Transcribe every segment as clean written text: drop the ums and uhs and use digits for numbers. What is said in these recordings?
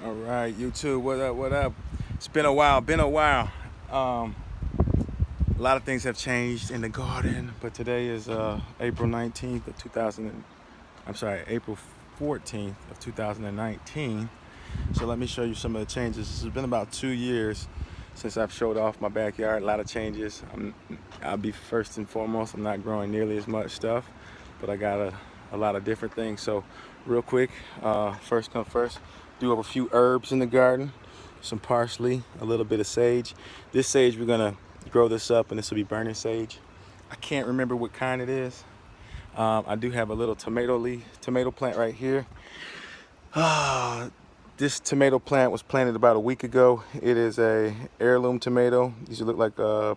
All right, YouTube, what up, what up? It's been a while. Um, a lot of things have changed in the garden, but today is April 19th of 2000, I'm sorry, April 14th of 2019. So let me show you some of the changes. This has been about 2 years since I've showed off my backyard. A lot of changes. I'll be first and foremost, I'm not growing nearly as much stuff, but I got a lot of different things. So real quick, first come first, do have a few herbs in the garden, some parsley, a little bit of sage. This sage, we're gonna grow this up and this will be burning sage. I can't remember what kind it is. I do have a little tomato plant right here. This tomato plant was planted about a week ago. It is a heirloom tomato. These look like, I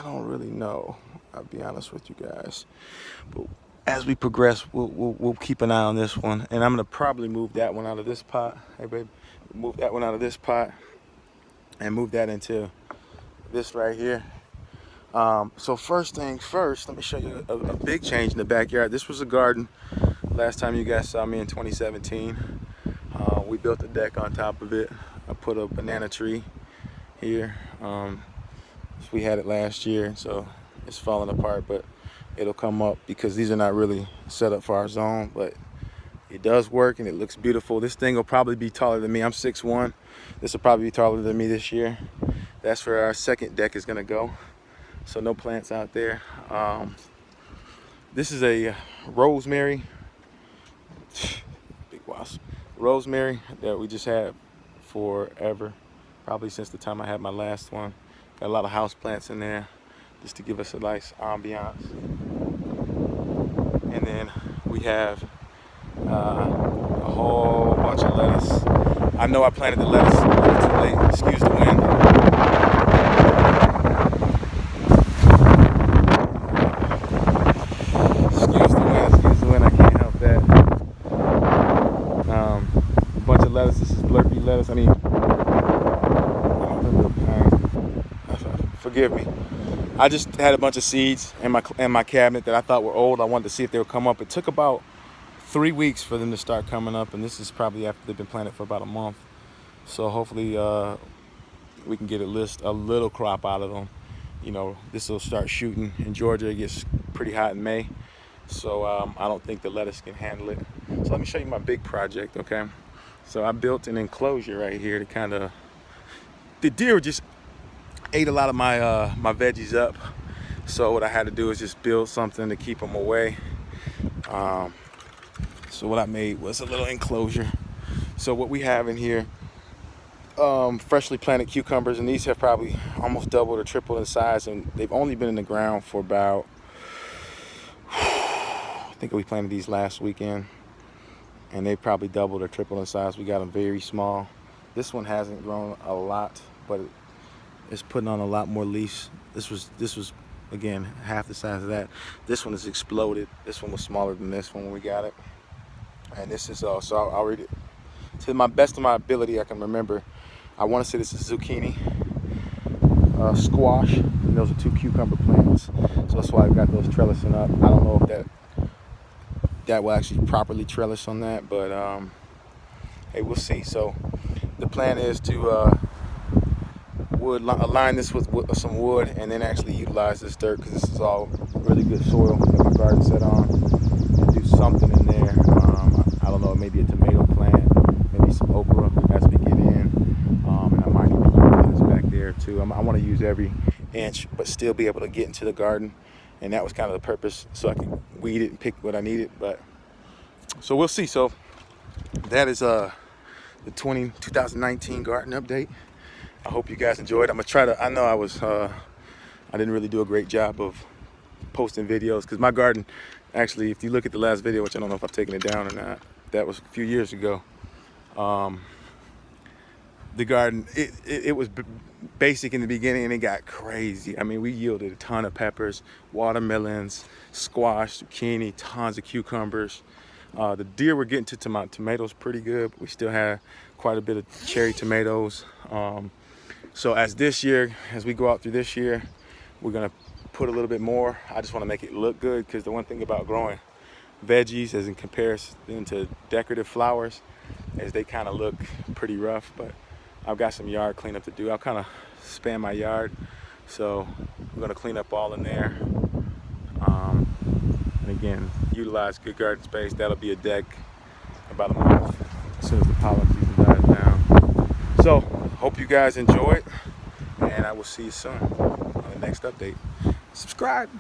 don't really know. I'll be honest with you guys. But as we progress, we'll keep an eye on this one. And I'm gonna probably move that one out of this pot. Hey babe, move that one out of this pot and move that into this right here. So first things first, let me show you a big change in the backyard. This was a garden last time you guys saw me in 2017. We built a deck on top of it. I put a banana tree here. We had it last year, so it's falling apart, but it'll come up because these are not really set up for our zone, but it does work and it looks beautiful. This thing will probably be taller than me. I'm 6'1". This will probably be taller than me this year. That's where our second deck is gonna go. So no plants out there. This is a rosemary, big wasp. Rosemary that we just had forever, probably since the time I had my last one. Got a lot of house plants in there just to give us a nice ambiance. And then we have a whole bunch of lettuce. I know I planted the lettuce a little too late. Excuse the wind. Excuse the wind. I can't help that. A bunch of lettuce. This is blurpy lettuce. I mean, forgive me. I just had a bunch of seeds in my cabinet that I thought were old. I wanted to see if they would come up. It took about 3 weeks for them to start coming up, and this is probably after they've been planted for about a month. So hopefully we can get a little crop out of them. You know, this will start shooting. In Georgia, it gets pretty hot in May, so I don't think the lettuce can handle it. So let me show you my big project, okay? So I built an enclosure right here to kind of, the deer just ate a lot of my veggies up. So what I had to do is just build something to keep them away. So what I made was a little enclosure. So what we have in here, freshly planted cucumbers, and these have probably almost doubled or tripled in size, and they've only been in the ground for about, I think we planted these last weekend, and they probably doubled or tripled in size. We got them very small. This one hasn't grown a lot, but it's putting on a lot more leaves. This was again half the size of that. This one has exploded. This one was smaller than this one when we got it. And this is so I'll read it to my best of my ability. I can remember. I want to say this is zucchini, squash, and those are 2 cucumber plants. So that's why I've got those trellising up. I don't know if that will actually properly trellis on that, but hey, we'll see. So the plan is to align this with some wood, and then actually utilize this dirt, because this is all really good soil that my garden set on, and do something in there. I don't know, maybe a tomato plant, maybe some okra as we get in, and I might even put this back there too. I want to use every inch but still be able to get into the garden, and that was kind of the purpose, so I can weed it and pick what I needed. But so we'll see. So that is the 2019 garden update. I hope you guys enjoyed. I'm gonna try to, I know I didn't really do a great job of posting videos, because my garden, actually, if you look at the last video, which I don't know if I've taken it down or not, that was a few years ago. The garden, it was basic in the beginning, and it got crazy. I mean, we yielded a ton of peppers, watermelons, squash, zucchini, tons of cucumbers. The deer were getting to my tomatoes pretty good, but we still had quite a bit of cherry tomatoes. So as we go out through this year, we're gonna put a little bit more. I just want to make it look good, because the one thing about growing veggies as in comparison to decorative flowers, as they kind of look pretty rough. But I've got some yard cleanup to do. I'll kind of span my yard, so I'm gonna clean up all in there. And again, utilize good garden space. That'll be a deck about a month as soon as the pollen season dies down. So hope you guys enjoy it, and I will see you soon on the next update. Subscribe.